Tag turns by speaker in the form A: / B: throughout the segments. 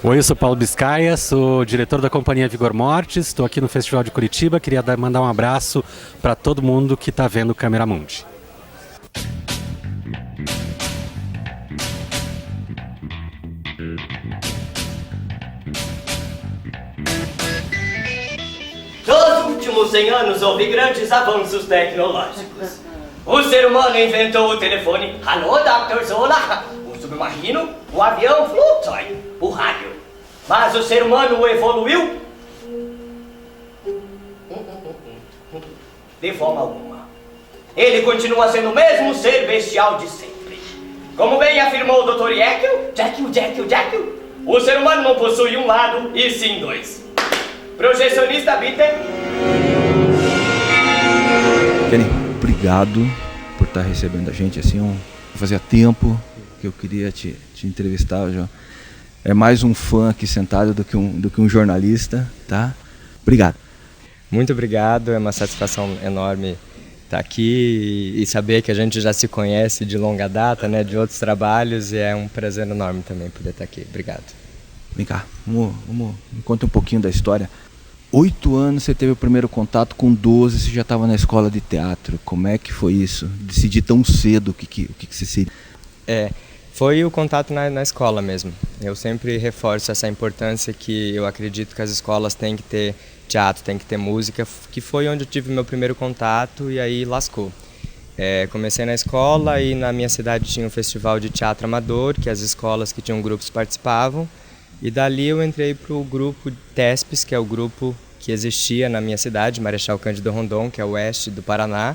A: Oi, eu sou Paulo Biscaia, sou diretor da companhia Vigor Mortis, estou aqui no Festival de Curitiba, queria mandar um abraço para todo mundo que está vendo o Câmera Mundi.
B: Nos últimos 100 anos houve grandes avanços tecnológicos. O ser humano inventou o telefone, alô, Dr. Zola, o submarino, o avião, Flugzeug, o rádio. Mas o ser humano evoluiu? De forma alguma. Ele continua sendo o mesmo ser bestial de sempre. Como bem afirmou o Dr. Jekyll, o ser humano não possui um lado, e sim dois. Projecionista Bitter.
C: Kenny, obrigado por estar recebendo a gente assim. Fazia tempo que eu queria te entrevistar, João. É mais um fã aqui sentado do que um jornalista, tá? Obrigado.
D: Muito obrigado, é uma satisfação enorme estar aqui e saber que a gente já se conhece de longa data, né, de outros trabalhos, e é um prazer enorme também poder estar aqui. Obrigado.
C: Vem cá, me conta um pouquinho da história. 8 anos você teve o primeiro contato, com 12 você já estava na escola de teatro. Como é que foi isso? Decidir tão cedo o que você seria?
D: Foi o contato na escola mesmo. Eu sempre reforço essa importância que eu acredito que as escolas têm que ter teatro, tem que ter música, que foi onde eu tive meu primeiro contato e aí lascou. Comecei na escola e na minha cidade tinha um festival de teatro amador, que as escolas que tinham grupos participavam, e dali eu entrei para o grupo TESPES, que é o grupo que existia na minha cidade, Marechal Cândido Rondon, que é o oeste do Paraná.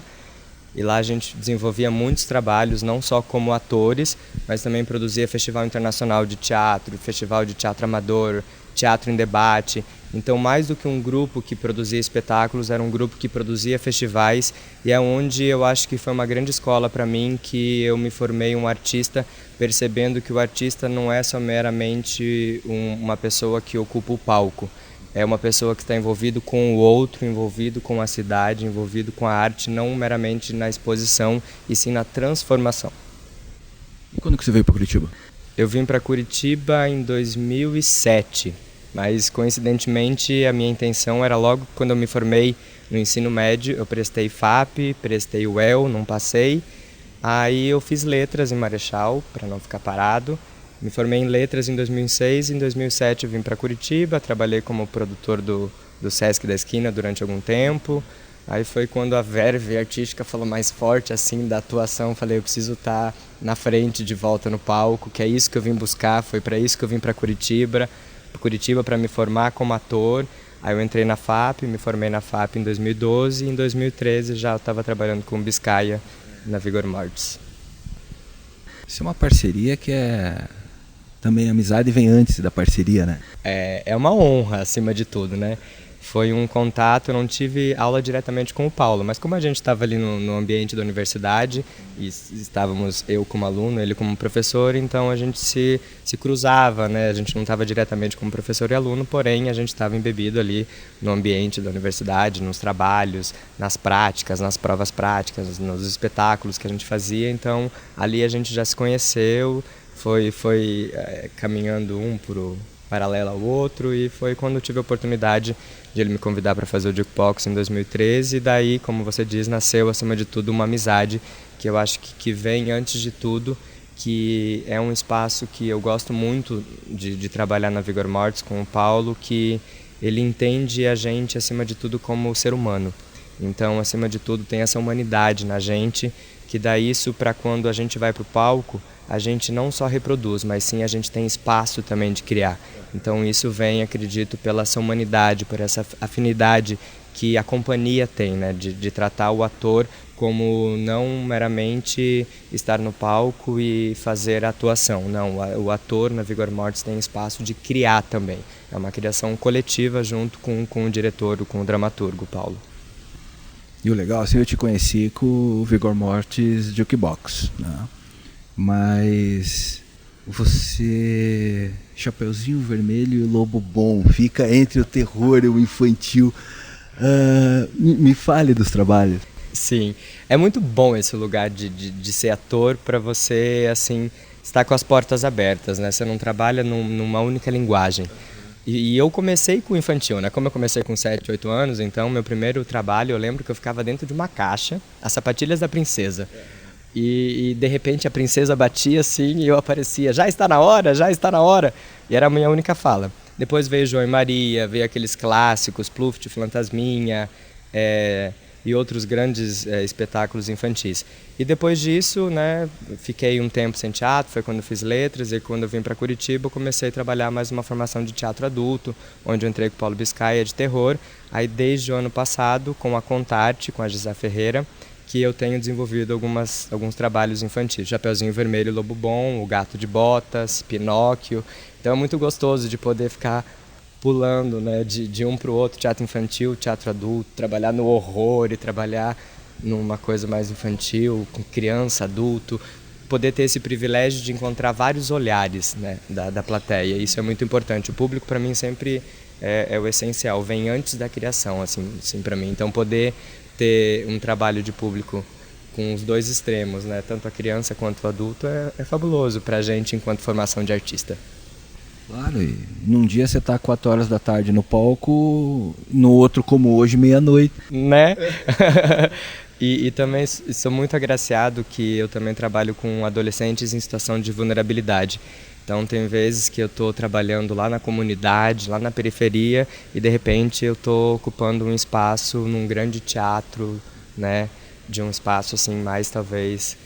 D: E lá a gente desenvolvia muitos trabalhos, não só como atores, mas também produzia festival internacional de teatro, festival de teatro amador, teatro em debate. Então, mais do que um grupo que produzia espetáculos, era um grupo que produzia festivais, e é onde eu acho que foi uma grande escola para mim, que eu me formei um artista, percebendo que o artista não é só meramente uma pessoa que ocupa o palco. É uma pessoa que está envolvido com o outro, envolvido com a cidade, envolvido com a arte, não meramente na exposição, e sim na transformação.
C: E quando que você veio para Curitiba?
D: Eu vim para Curitiba em 2007, mas coincidentemente a minha intenção era logo quando eu me formei no ensino médio, eu prestei FAP, prestei UEL, não passei. Aí eu fiz letras em Marechal, para não ficar parado. Me formei em letras em 2006, em 2007 eu vim para Curitiba, trabalhei como produtor do Sesc da Esquina durante algum tempo. Aí foi quando a verve artística falou mais forte assim da atuação, falei, eu preciso estar na frente, de volta no palco, que é isso que eu vim buscar, foi para isso que eu vim para Curitiba para me formar como ator. Aí eu entrei na FAP, me formei na FAP em 2012 e em 2013 já estava trabalhando com Biscaia na Vigor Mortis.
C: Isso é uma parceria que também a amizade vem antes da parceria, né?
D: É uma honra, acima de tudo, né? Foi um contato, eu não tive aula diretamente com o Paulo, mas como a gente estava ali no ambiente da universidade, e estávamos eu como aluno, ele como professor, então a gente se cruzava, né? A gente não estava diretamente como professor e aluno, porém a gente estava embebido ali no ambiente da universidade, nos trabalhos, nas práticas, nas provas práticas, nos espetáculos que a gente fazia, então ali a gente já se conheceu, foi caminhando um por paralelo ao outro, e foi quando eu tive a oportunidade de ele me convidar para fazer o Jukebox em 2013, e daí, como você diz, nasceu acima de tudo uma amizade que eu acho que vem antes de tudo, que é um espaço que eu gosto muito de trabalhar na Vigor Mortis com o Paulo, que ele entende a gente acima de tudo como ser humano. Então, acima de tudo, tem essa humanidade na gente, que dá isso para quando a gente vai para o palco, a gente não só reproduz, mas sim a gente tem espaço também de criar. Então isso vem, acredito, pela essa humanidade, por essa afinidade que a companhia tem, né? De tratar o ator como não meramente estar no palco e fazer a atuação. Não, o ator na Vigor Mortis tem espaço de criar também. É uma criação coletiva junto com o diretor, com o dramaturgo, Paulo.
C: E o legal, assim, eu te conheci com o Vigor Mortis Jukebox, né? Mas você, Chapeuzinho Vermelho e Lobo Bom, fica entre o terror e o infantil. Me fale dos trabalhos.
D: Sim, é muito bom esse lugar de ser ator, para você assim está com as portas abertas, né? Você não trabalha numa única linguagem. E eu comecei com o infantil, né? Como eu comecei com 7, 8 anos, então meu primeiro trabalho, eu lembro que eu ficava dentro de uma caixa, as sapatilhas da princesa. E de repente a princesa batia assim e eu aparecia, já está na hora, já está na hora. E era a minha única fala. Depois veio João e Maria, veio aqueles clássicos, Pluft, Fantasminha, e outros grandes espetáculos infantis. E depois disso, né, fiquei um tempo sem teatro, foi quando eu fiz letras, e quando eu vim para Curitiba eu comecei a trabalhar mais uma formação de teatro adulto, onde eu entrei com o Paulo Biscaia de terror. Aí desde o ano passado, com a Contarte, com a Gisá Ferreira, que eu tenho desenvolvido alguns trabalhos infantis. Chapeuzinho Vermelho, Lobo Bom, O Gato de Botas, Pinóquio. Então é muito gostoso de poder ficar pulando, né, de um para o outro, teatro infantil, teatro adulto, trabalhar no horror e trabalhar numa coisa mais infantil, com criança, adulto, poder ter esse privilégio de encontrar vários olhares, né, da plateia. Isso é muito importante. O público, para mim, sempre é o essencial, vem antes da criação, assim para mim. Então, poder ter um trabalho de público com os dois extremos, né, tanto a criança quanto o adulto, é fabuloso para a gente enquanto formação de artista.
C: Claro, e num dia você tá 4 horas da tarde no palco, no outro, como hoje, meia-noite.
D: Né? E também sou muito agraciado que eu também trabalho com adolescentes em situação de vulnerabilidade. Então tem vezes que eu estou trabalhando lá na comunidade, lá na periferia, e de repente eu estou ocupando um espaço num grande teatro, né? De um espaço assim mais talvez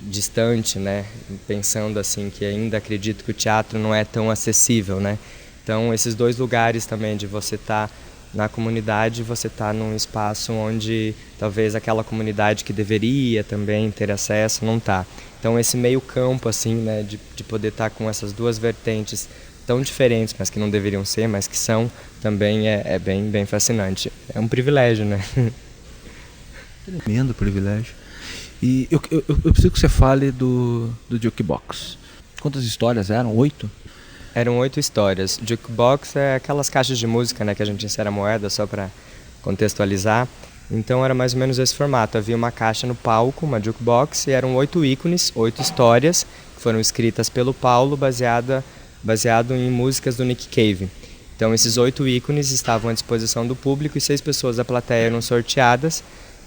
D: distante, né? Pensando assim que ainda acredito que o teatro não é tão acessível, né? Então esses dois lugares também de você estar na comunidade, você estar num espaço onde talvez aquela comunidade que deveria também ter acesso não está. Então esse meio campo assim, né, de poder estar com essas duas vertentes tão diferentes, mas que não deveriam ser, mas que são, também é bem fascinante. É um privilégio, né?
C: Tremendo privilégio. E eu preciso que você fale do Jukebox. Quantas histórias eram? 8?
D: Eram 8 histórias. Jukebox é aquelas caixas de música, né, que a gente insere a moeda, só para contextualizar. Então era mais ou menos esse formato. Havia uma caixa no palco, uma jukebox, e eram 8 ícones, 8 histórias, que foram escritas pelo Paulo, baseado em músicas do Nick Cave. Então esses 8 ícones estavam à disposição do público e 6 pessoas da plateia eram sorteadas,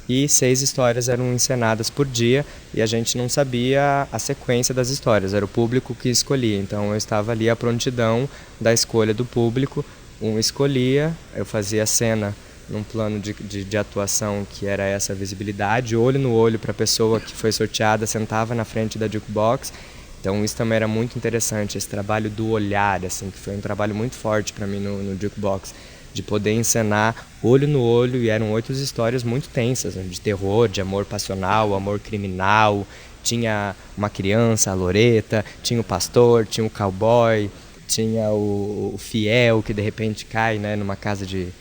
D: e 6 histórias eram encenadas por dia, e a gente não sabia a sequência das histórias, era o público que escolhia. Então eu estava ali à prontidão da escolha do público, um escolhia, eu fazia a cena num plano de atuação que era essa visibilidade, olho no olho para a pessoa que foi sorteada, sentava na frente da jukebox. Então isso também era muito interessante, esse trabalho do olhar, assim, que foi um trabalho muito forte para mim no jukebox, de poder encenar olho no olho, e eram 8 histórias muito tensas, né, de terror, de amor passional, amor criminal. Tinha uma criança, a Loreta, tinha o pastor, tinha o cowboy, tinha o fiel que de repente cai, né, numa casa de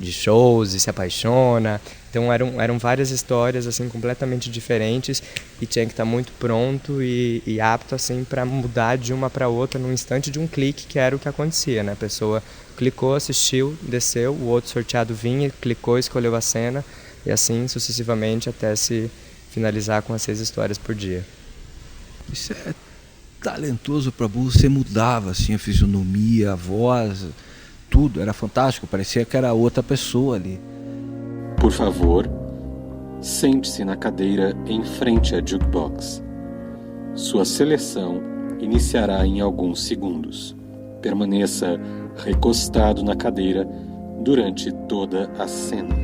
D: shows e se apaixona. Então eram várias histórias assim completamente diferentes, e tinha que estar muito pronto e apto assim para mudar de uma para outra num instante de um clique, que era o que acontecia, né? A pessoa clicou, assistiu, desceu, o outro sorteado vinha, clicou, escolheu a cena, e assim sucessivamente até se finalizar com as 6 histórias por dia.
C: Isso é talentoso para burro. Você mudava assim a fisionomia, a voz, tudo, era fantástico, parecia que era outra pessoa ali.
E: Por favor, sente-se na cadeira em frente à jukebox. Sua seleção iniciará em alguns segundos. Permaneça recostado na cadeira durante toda a cena.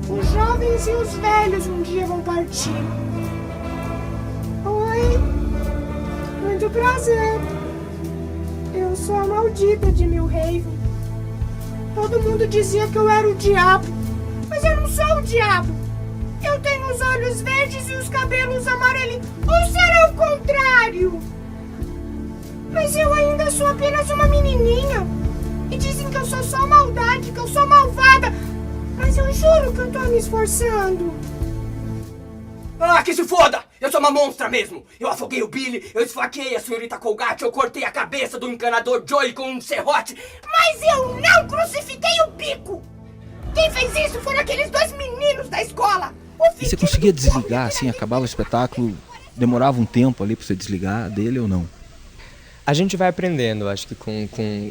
F: Os jovens e os velhos um dia vão partir. Oi, muito prazer. Eu sou a maldita de Milhaven. Todo mundo dizia que eu era o diabo, mas eu não sou o diabo. Eu tenho os olhos verdes e os cabelos amarelinhos. Ou será o contrário? Mas eu ainda sou apenas uma menininha. E dizem que eu sou só maldade, que eu sou malvada. Mas eu juro que eu tô me esforçando.
B: Ah, que se foda! Eu sou uma monstra mesmo! Eu afoguei o Billy, eu esfaqueei a senhorita Colgate, eu cortei a cabeça do encanador Joey com um serrote.
F: Mas eu não crucifiquei o Pico! Quem fez isso foram aqueles 2 meninos da escola!
C: E você conseguia desligar assim, acabava o espetáculo, demorava um tempo ali para você desligar dele ou não?
D: A gente vai aprendendo, acho que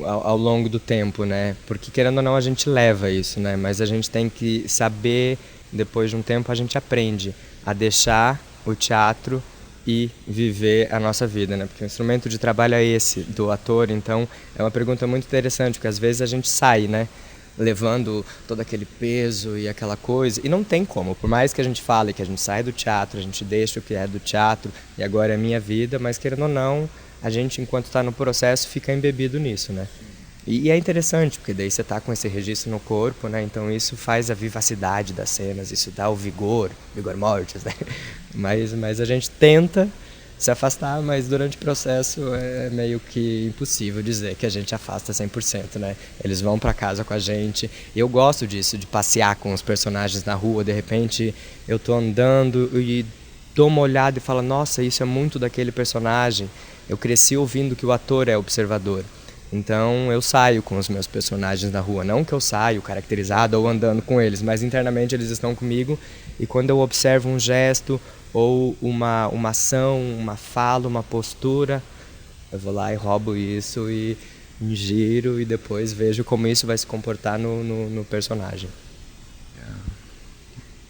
D: ao longo do tempo, né? Porque querendo ou não a gente leva isso, né? Mas a gente tem que saber, depois de um tempo a gente aprende a deixar o teatro e viver a nossa vida, né? Porque o instrumento de trabalho é esse, do ator, então é uma pergunta muito interessante, porque às vezes a gente sai, né? Levando todo aquele peso e aquela coisa, e não tem como, por mais que a gente fale que a gente sai do teatro, a gente deixa o que é do teatro e agora é a minha vida, mas querendo ou não, a gente enquanto está no processo fica embebido nisso, né? E é interessante, porque daí você está com esse registro no corpo, né? Então isso faz a vivacidade das cenas, isso dá o vigor mortis, né? Mas a gente tenta se afastar, mas durante o processo é meio que impossível dizer que a gente afasta 100%, né? Eles vão para casa com a gente. Eu gosto disso, de passear com os personagens na rua, de repente eu tô andando e dou uma olhada e falo, nossa, isso é muito daquele personagem. Eu cresci ouvindo que o ator é observador. Então eu saio com os meus personagens na rua, não que eu saio caracterizado ou andando com eles, mas internamente eles estão comigo e quando eu observo um gesto ou uma ação, uma fala, uma postura, eu vou lá e roubo isso e giro e depois vejo como isso vai se comportar no personagem.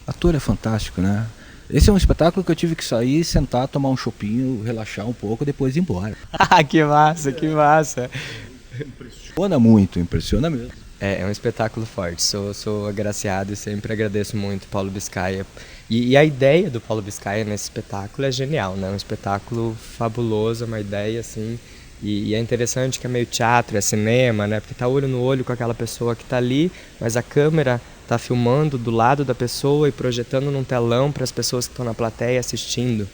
C: Ator é fantástico, né? Esse é um espetáculo que eu tive que sair, sentar, tomar um chopinho, relaxar um pouco, depois ir embora.
D: Que massa, que massa!
C: Impressiona muito, impressiona mesmo.
D: É um espetáculo forte, sou agraciado e sempre agradeço muito Paulo Biscaia. E a ideia do Paulo Biscaia nesse espetáculo é genial, né? Um espetáculo fabuloso, uma ideia assim. E é interessante que é meio teatro, é cinema, né? Porque tá olho no olho com aquela pessoa que tá ali, mas a câmera tá filmando do lado da pessoa e projetando num telão para as pessoas que estão na plateia assistindo.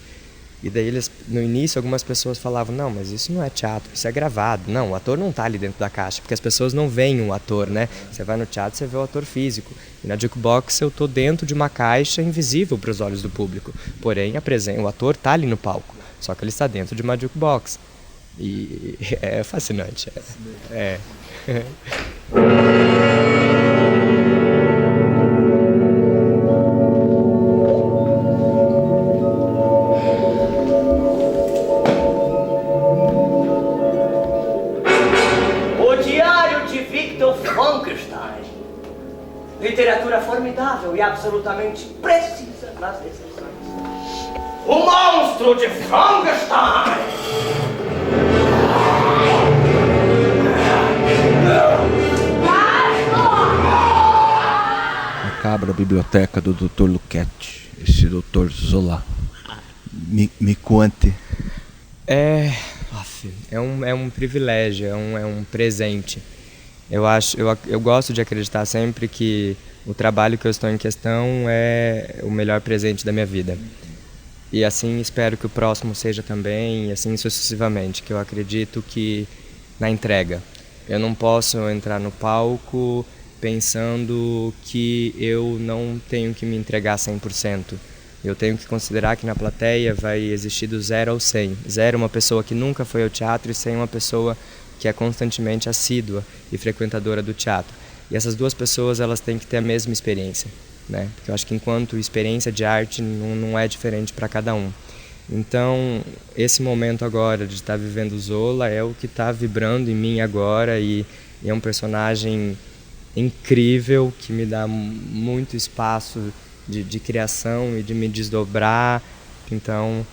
D: E daí eles, no início, algumas pessoas falavam, não, mas isso não é teatro, isso é gravado. Não, o ator não tá ali dentro da caixa, porque as pessoas não veem um ator, né? Você vai no teatro, você vê o ator físico. E na Jukebox eu tô dentro de uma caixa invisível para os olhos do público. Porém, o ator tá ali no palco, só que ele está dentro de uma Jukebox. E é fascinante. É.
B: O Diário de Victor Frankenstein. Literatura formidável e absolutamente precisa nas exceções. O monstro de Frankenstein!
C: Macabra biblioteca do Dr. Luquete, esse Dr. Zola. Me conte.
D: É um privilégio, é um presente. Eu gosto de acreditar sempre que o trabalho que eu estou em questão é o melhor presente da minha vida. E assim espero que o próximo seja também, e assim sucessivamente, que eu acredito que na entrega. Eu não posso entrar no palco pensando que eu não tenho que me entregar 100%. Eu tenho que considerar que na plateia vai existir do 0 ao 100. 0 uma pessoa que nunca foi ao teatro e 100 uma pessoa que é constantemente assídua e frequentadora do teatro. E essas duas pessoas elas têm que ter a mesma experiência, né? Porque eu acho que enquanto experiência de arte não é diferente para cada um. Então, esse momento agora de estar vivendo Zola é o que está vibrando em mim agora e é um personagem incrível que me dá muito espaço de criação e de me desdobrar. Então,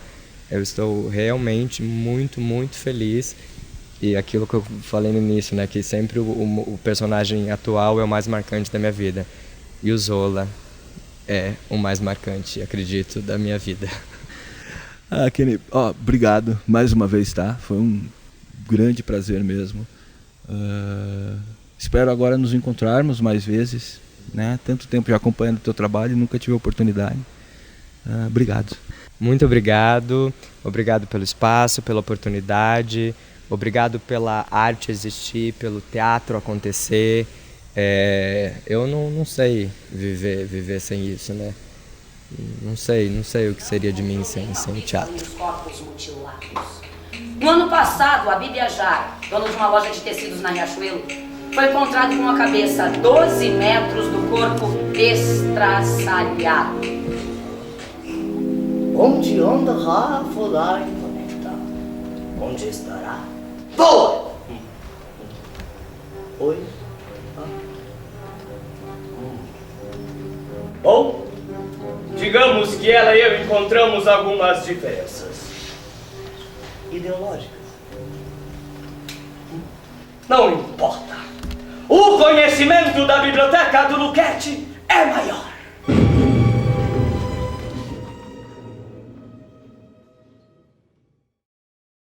D: eu estou realmente muito, muito feliz. E aquilo que eu falei no início, né, que sempre o personagem atual é o mais marcante da minha vida. E o Zola é o mais marcante, acredito, da minha vida.
C: Kenny, obrigado mais uma vez, tá? Foi um grande prazer mesmo. Espero agora nos encontrarmos mais vezes, né? Tanto tempo já acompanhando o teu trabalho e nunca tive a oportunidade. Obrigado.
D: Muito obrigado. Obrigado pelo espaço, pela oportunidade. Obrigado pela arte existir, pelo teatro acontecer. Eu não sei viver sem isso, né? Não sei o que seria de mim sem teatro.
G: No ano passado, a Bíblia Jar, dono de uma loja de tecidos na Riachuelo, foi encontrado com uma cabeça 12 metros do corpo estraçalhado.
B: Onde anda Rafa lá em planeta? Onde estará? Boa! Oi? Bom, digamos que ela e eu encontramos algumas diferenças ideológicas. Não importa. O conhecimento da biblioteca do Luquete é maior.